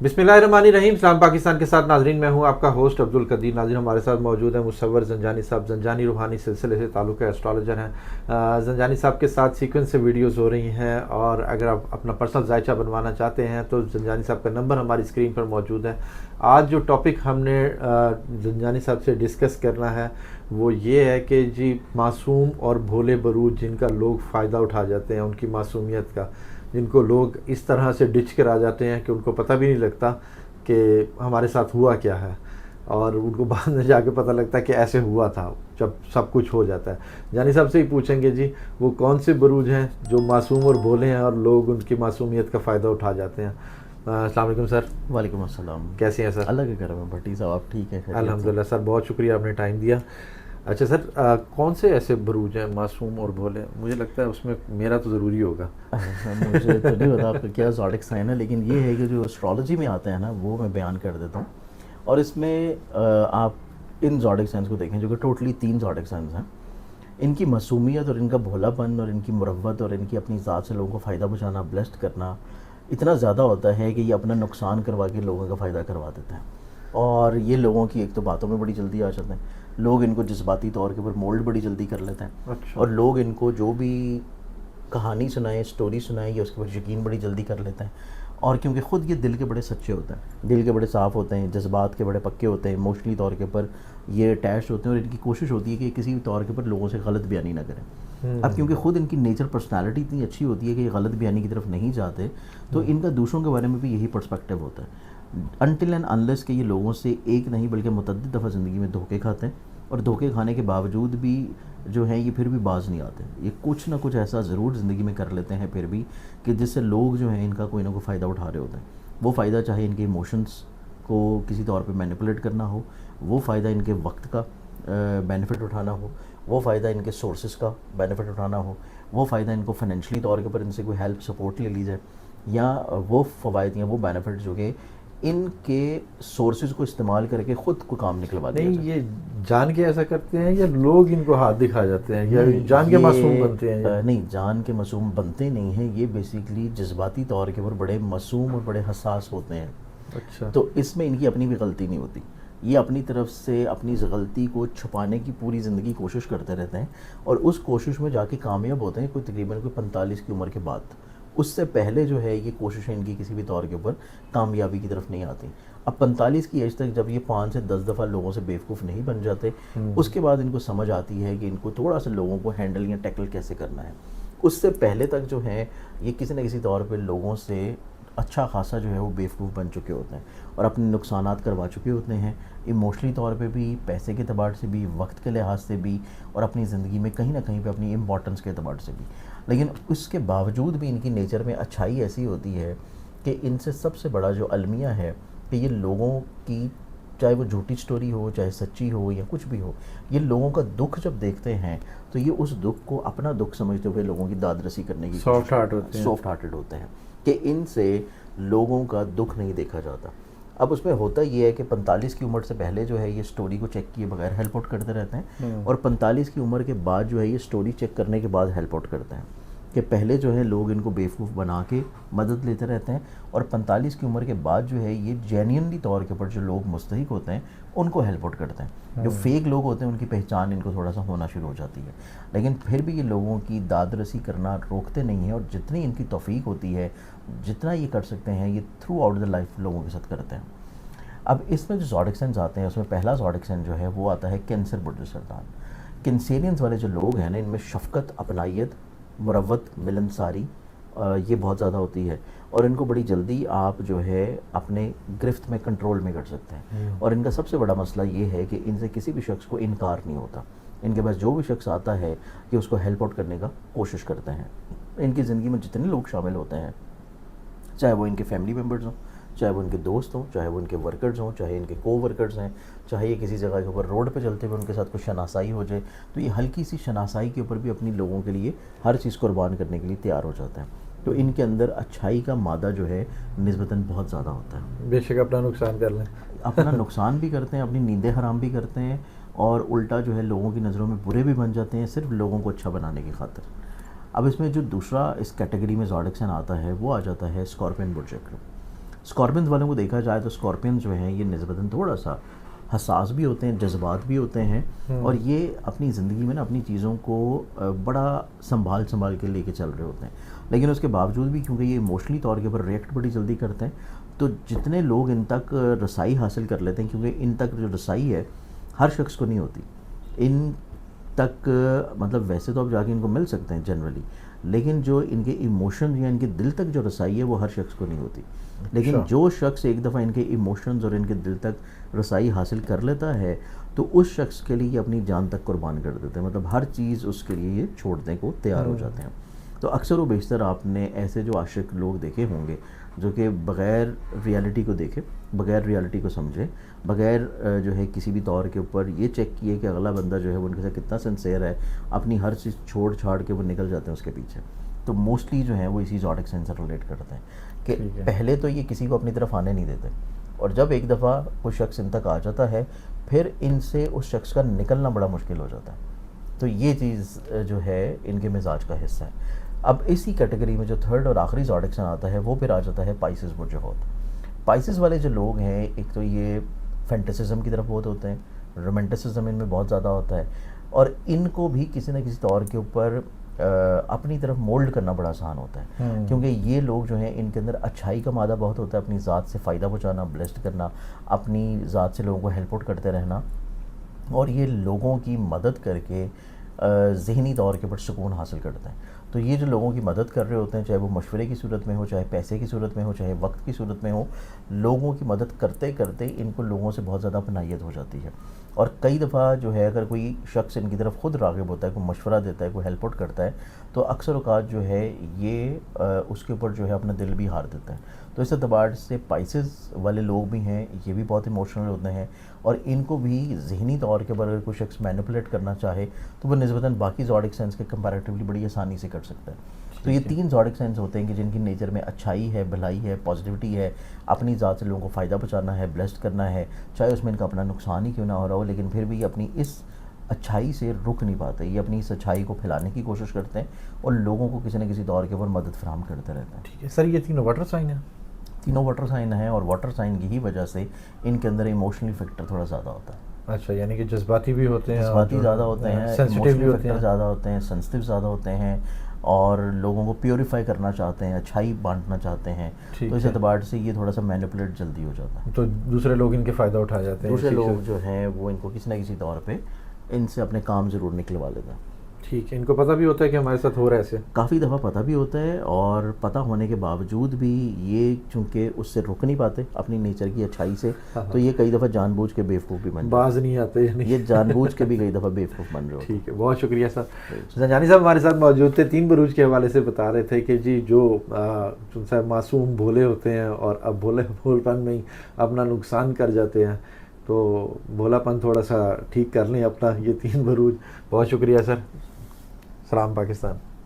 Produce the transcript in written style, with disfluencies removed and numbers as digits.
बिस्मिल्लाहिर्रहमानिर्रहीम। इस्लाम पाकिस्तान के साथ नाजरीन, मैं हूं आपका होस्ट अब्दुल कदीर। नाजरीन, हमारे साथ मौजूद है मुसव्वर ज़ंजानी साहब। ज़ंजानी रूहानी सिलसिले से ताल्लुक़ एस्ट्रोलॉजर हैं। ज़ंजानी साहब के साथ सीक्वेंस से वीडियोस हो रही हैं, और अगर आप अपना पर्सनल जायचा बनवाना चाहते हैं तो ज़ंजानी साहब का नंबर हमारी स्क्रीन पर मौजूद है। आज जो टॉपिक हमने ज़ंजानी साहब से डिस्कस करना है वो ये है कि जी, मासूम और भोले बरूद जिनका लोग फ़ायदा उठा जाते हैं, उनकी मासूमियत का, जिनको लोग इस तरह से डिच कर आ जाते हैं कि उनको पता भी नहीं लगता कि हमारे साथ हुआ क्या है, और उनको बाद में जाके पता लगता है कि ऐसे हुआ था जब सब कुछ हो जाता है। जानी साहब से ही पूछेंगे जी, वो कौन से बरूज हैं जो मासूम और भोले हैं और लोग उनकी मासूमियत का फ़ायदा उठा जाते हैं। अस्सलाम वालेकुम सर। वालेकुम अस्सलाम। कैसे हैं सर? अल्लाह के करम है भट्टी साहब, आप ठीक हैं? अल्हम्दुलिल्लाह सर, बहुत शुक्रिया, आपने टाइम दिया। अच्छा सर, कौन से ऐसे बरूज हैं मासूम और भोले? मुझे लगता है उसमें मेरा तो ज़रूरी होगा। मुझे तो नहीं पता आपका क्या ज़ोडिक साइन है, लेकिन ये है कि जो एस्ट्रोलॉजी में आते हैं ना, वो मैं बयान कर देता हूँ। और इसमें आप इन ज़ोडिक साइंस को देखें, जो कि टोटली 3 ज़ोडिक साइंस हैं। इनकी मासूमियत और इनका भोलापन और इनकी मुरव्वत और इनकी अपनी ज़ात से लोगों को फ़ायदा पहुँचाना, ब्लेस्ड करना इतना ज़्यादा होता है कि ये अपना नुकसान करवा के लोगों का फ़ायदा करवा देते हैं। और ये लोगों की एक तो बातों में बड़ी जल्दी आ जाते हैं, लोग इनको जज्बाती तौर के ऊपर मोल्ड बड़ी जल्दी कर लेते हैं। अच्छा। और लोग इनको जो भी कहानी सुनाएं, स्टोरी सुनाएं, या उसके ऊपर यकीन बड़ी जल्दी कर लेते हैं। और क्योंकि ख़ुद ये दिल के बड़े सच्चे होते हैं, दिल के बड़े साफ़ होते हैं, जज्बात के बड़े पक्के होते हैं, इमोशनली तौर के ऊपर ये अटैच होते हैं, और इनकी कोशिश होती है कि किसी भी तौर के ऊपर लोगों से गलत बयानी ना करें। अब क्योंकि ख़ुद इनकी नेचर, पर्सनैलिटी इतनी अच्छी होती है कि ये गलत बयानी की तरफ नहीं जाते, तो इनका दूसरों के बारे में भी यही पर्सपेक्टिव होता है। अनटिल एंड अनलेस कि ये लोगों से एक नहीं बल्कि मुतअद्दिद दफ़ा ज़िंदगी में धोखे खाते हैं, और धोखे खाने के बावजूद भी जो है ये फिर भी बाज नहीं आते। ये कुछ ना कुछ ऐसा ज़रूर ज़िंदगी में कर लेते हैं फिर भी, कि जिससे लोग जो हैं इनका कोई ना कोई फ़ायदा उठा रहे होते हैं। वो फ़ायदा चाहे इनके इमोशंस को किसी तौर पे मैनिपुलेट करना हो, वो फ़ायदा इनके वक्त का बेनिफिट उठाना हो, वो फ़ायदा इनके सोर्सेज का बेनिफिट उठाना हो, वो फ़ायदा इनको फाइनेंशियली तौर के ऊपर इनसे कोई हेल्प सपोर्ट ले ली जाए, या वो फ़वाइद या वो बेनिफिट जो कि इनके सोर्सेज को इस्तेमाल करके ख़ुद को काम निकलवा दिया नहीं, जाए। ये जान के ऐसा करते हैं या लोग इनको हाथ दिखा जाते हैं, या जान के मासूम बनते हैं? नहीं, जान के मासूम बनते नहीं हैं। ये बेसिकली जज्बाती तौर के ऊपर बड़े मासूम और बड़े हसास होते हैं। अच्छा। तो इसमें इनकी अपनी भी गलती नहीं होती। ये अपनी तरफ से अपनी गलती को छुपाने की पूरी ज़िंदगी कोशिश करते रहते हैं, और उस कोशिश में जाके कामयाब होते हैं तकरीबन 45 की उम्र के बाद। उससे पहले जो है ये कोशिशें इनकी किसी भी तौर के ऊपर कामयाबी की तरफ नहीं आती। अब 45 की एज तक जब ये 5 से 10 दफ़ा लोगों से बेवकूफ़ नहीं बन जाते, उसके बाद इनको समझ आती है कि इनको थोड़ा सा लोगों को हैंडल या टैकल कैसे करना है। उससे पहले तक जो है ये किसी न किसी तौर पे लोगों से अच्छा खासा जो है वो बेवकूफ़ बन चुके होते हैं, और अपने नुकसानात करवा चुके होते हैं, इमोशनली तौर पे भी, पैसे के एतबार से भी, वक्त के लिहाज से भी, और अपनी ज़िंदगी में कहीं ना कहीं पे अपनी इम्पोर्टेंस के एतबार से भी। लेकिन उसके बावजूद भी इनकी नेचर में अच्छाई ऐसी होती है कि इनसे सबसे बड़ा जो अलमिया है कि ये लोगों की, चाहे वो झूठी स्टोरी हो, चाहे सच्ची हो, या कुछ भी हो, ये लोगों का दुख जब देखते हैं तो ये उस दुख को अपना दुख समझते हुए लोगों की दादरसी करने की सॉफ्ट हार्ट होते हैं। सॉफ्ट हार्टेड होते हैं कि इनसे लोगों का दुख नहीं देखा जाता। अब उसमें होता ये है कि 45 की उम्र से पहले जो है ये स्टोरी को चेक किए बगैर हेल्प आउट करते रहते हैं, और 45 की उम्र के बाद जो है ये स्टोरी चेक करने के बाद हेल्प आउट करते हैं। कि पहले जो है लोग इनको बेवकूफ़ बना के मदद लेते रहते हैं, और 45 की उम्र के बाद जो है ये जेन्युइनली तौर के ऊपर जो लोग मुस्तहिक होते हैं उनको हेल्प आउट करते हैं। जो फेक लोग होते हैं उनकी पहचान इनको थोड़ा सा होना शुरू हो जाती है, लेकिन फिर भी ये लोगों की दादरसी करना रोकते नहीं हैं, और जितनी इनकी तौफीक होती है, जितना ये कर सकते हैं, ये थ्रू आउट द लाइफ लोगों के साथ करते हैं। अब इसमें जो ज़ोडिक साइंस आते हैं, उसमें पहला ज़ोडिक साइन जो है वो आता है कैंसर बुर्ज सरतान। कैंसेरियंस वाले जो लोग हैं ना, इनमें शफ़क़त, अपनायत, मुरव्वत, मिलनसारी ये बहुत ज़्यादा होती है, और इनको बड़ी जल्दी आप जो है अपने गिरफ्त में, कंट्रोल में कर सकते हैं। और इनका सबसे बड़ा मसला ये है कि इनसे किसी भी शख्स को इनकार नहीं होता। इनके पास जो भी शख्स आता है कि उसको हेल्प आउट करने का कोशिश करते हैं। इनकी ज़िंदगी में जितने लोग शामिल होते हैं, चाहे वो इनके फैमिली मेम्बर्स हों, चाहे वो इनके दोस्त हों, चाहे वो इनके वर्कर्स हों, चाहे इनके को वर्कर्स हैं, चाहे ये किसी जगह के ऊपर रोड पे चलते हुए उनके साथ कुछ शनासाई हो जाए, तो ये हल्की सी शनासाई के ऊपर भी अपनी लोगों के लिए हर चीज़ कुर्बान करने के लिए तैयार हो जाते हैं। तो इनके अंदर अच्छाई का मादा जो है निस्बतन बहुत ज़्यादा होता है। बेशक अपना नुकसान कर लें। अपना नुकसान भी करते हैं, अपनी नींदें हराम भी करते हैं, और उल्टा जो है लोगों की नज़रों में बुरे भी बन जाते हैं, सिर्फ लोगों को अच्छा बनाने की खातिर। अब इसमें जो दूसरा इस कैटेगरी में ज़ोडिक साइन आता है वो आ जाता है स्कॉर्पियन बुर्ज चक्र। اسکارپینز والوں کو دیکھا جائے تو اسکارپینز جو ہیں یہ نسبتاً تھوڑا سا حساس بھی ہوتے ہیں, جذبات بھی ہوتے ہیں, اور یہ اپنی زندگی میں نا اپنی چیزوں کو بڑا سنبھال کے لے کے چل رہے ہوتے ہیں. لیکن اس کے باوجود بھی کیونکہ یہ ایموشنلی طور کے اوپر ریئیکٹ بڑی جلدی کرتے ہیں, تو جتنے لوگ ان تک رسائی حاصل کر لیتے ہیں, کیونکہ ان تک جو رسائی ہے ہر شخص کو نہیں ہوتی, ان تک مطلب ویسے تو اب جا کے ان کو مل سکتے ہیں جنرلی, لیکن جو ان کے ایموشن یا ان کے دل تک جو رسائی ہے وہ ہر شخص کو نہیں ہوتی. لیکن جو شخص ایک دفعہ ان کے ایموشنز اور ان کے دل تک رسائی حاصل کر لیتا ہے تو اس شخص کے لیے یہ اپنی جان تک قربان کر دیتے ہیں, مطلب ہر چیز اس کے لیے یہ چھوڑنے کو تیار ہو جاتے ہیں. تو اکثر و بیشتر آپ نے ایسے جو عاشق لوگ دیکھے ہوں گے جو کہ بغیر ریالٹی کو دیکھے, بغیر ریالٹی کو سمجھے, بغیر جو ہے کسی بھی طور کے اوپر یہ چیک کیے کہ اگلا بندہ جو ہے وہ ان کے ساتھ کتنا سنسیئر ہے, اپنی ہر چیز چھوڑ چھاڑ کے وہ نکل جاتے ہیں اس کے پیچھے. تو موسٹلی جو ہیں وہ اسی زوڈک سائن سے ریلیٹ کرتے ہیں کہ پہلے تو یہ کسی کو اپنی طرف آنے نہیں دیتے, اور جب ایک دفعہ کوئی شخص ان تک آ جاتا ہے پھر ان سے اس شخص کا نکلنا بڑا مشکل ہو جاتا ہے. تو یہ چیز جو ہے ان کے مزاج کا حصہ ہے. اب اسی کیٹیگری میں جو تھرڈ اور آخری زوڈک سائن آتا ہے وہ پھر آ جاتا ہے پائسز برج حوت. پائسز والے جو لوگ ہیں ایک تو یہ فینٹیسزم کی طرف بہت ہوتے ہیں, رومانٹسزم ان میں بہت زیادہ ہوتا ہے, اور ان کو بھی کسی نہ کسی طور کے اوپر اپنی طرف مولڈ کرنا بڑا آسان ہوتا ہے, کیونکہ یہ لوگ جو ہیں ان کے اندر اچھائی کا مادہ بہت ہوتا ہے, اپنی ذات سے فائدہ پہنچانا, بلیسڈ کرنا, اپنی ذات سے لوگوں کو ہیلپ آؤٹ کرتے رہنا, اور یہ لوگوں کی مدد کر کے ذہنی طور کے اوپر سکون حاصل کرتے ہیں. تو یہ جو لوگوں کی مدد کر رہے ہوتے ہیں, چاہے وہ مشورے کی صورت میں ہو, چاہے پیسے کی صورت میں ہو, چاہے وقت کی صورت میں ہو, لوگوں کی مدد کرتے کرتے ان کو لوگوں سے بہت زیادہ اپنائیت ہو جاتی ہے. اور کئی دفعہ جو ہے اگر کوئی شخص ان کی طرف خود راغب ہوتا ہے, کوئی مشورہ دیتا ہے, کوئی ہیلپ آؤٹ کرتا ہے, تو اکثر اوقات جو ہے یہ اس کے اوپر جو ہے اپنا دل بھی ہار دیتا ہے. تو اس اعتبار سے پائسز والے لوگ بھی ہیں, یہ بھی بہت ایموشنل ہوتے ہیں, اور ان کو بھی ذہنی طور کے اوپر اگر کوئی شخص مینپولیٹ کرنا چاہے تو وہ نسبتاً باقی زوڈک سائنس کے کمپیریٹیولی بڑی آسانی سے کر سکتا ہے. تو یہ 3 زوڈک سائنس ہوتے ہیں کہ جن کی نیچر میں اچھائی ہے, بھلائی ہے, پازیٹیوٹی ہے, اپنی ذات سے لوگوں کو فائدہ پہنچانا ہے, بلیسڈ کرنا ہے, چاہے اس میں ان کا اپنا نقصان ہی کیوں نہ ہو رہا ہو, لیکن پھر بھی اپنی اس اچھائی سے رک نہیں پاتے, یہ اپنی اس اچھائی کو پھیلانے کی کوشش کرتے ہیں اور لوگوں کو کسی نہ کسی طور کے اوپر مدد فراہم کرتے رہتے ہیں. ٹھیک ہے سر, یہ تینوں واٹر سائن ہیں؟ تینوں واٹر سائن ہیں, اور واٹر سائن کی ہی وجہ سے ان کے اندر ایموشنلی فیکٹر تھوڑا زیادہ ہوتا ہے. اچھا, یعنی کہ جذباتی بھی ہوتے ہیں, جذباتی زیادہ ہوتے ہیں, سینسٹیو بھی ہوتے ہیں, زیادہ ہوتے ہیں, سینسٹیو زیادہ ہوتے ہیں, اور لوگوں کو پیوریفائی کرنا چاہتے ہیں, اچھائی بانٹنا چاہتے ہیں. تو اس اعتبار سے یہ تھوڑا سا مینیپولیٹ جلدی ہو جاتا ہے, تو دوسرے لوگ ان کے فائدہ اٹھا جاتے ہیں, دوسرے لوگ جو ہیں وہ ان کو کسی نہ کسی طور پہ ان سے اپنے کام ضرور نکلوا لیتے ہیں. ٹھیک ہے, ان کو پتہ بھی ہوتا ہے کہ ہمارے ساتھ ہو رہا ہے ایسے؟ کافی دفعہ پتہ بھی ہوتا ہے, اور پتہ ہونے کے باوجود بھی یہ چونکہ اس سے رک نہیں پاتے اپنی نیچر کی اچھائی سے, تو یہ کئی دفعہ جان بوجھ کے بیوقوف بھی بن جاتے ہیں, باز نہیں آتے, یہ جان بوجھ کے بھی کئی دفعہ بیوقوف بن رہے ہوتے ہیں. ٹھیک ہے, بہت شکریہ سر. زنجانی صاحب ہمارے ساتھ موجود تھے, 3 بروج کے حوالے سے بتا رہے تھے کہ جی جو صاحب معصوم بھولے ہوتے ہیں اور اب بھول پن میں ہی اپنا نقصان کر جاتے ہیں, تو بھولا پن تھوڑا سا ٹھیک کر لیں اپنا. یہ 3 بروج. بہت شکریہ سر. سلام پاکستان.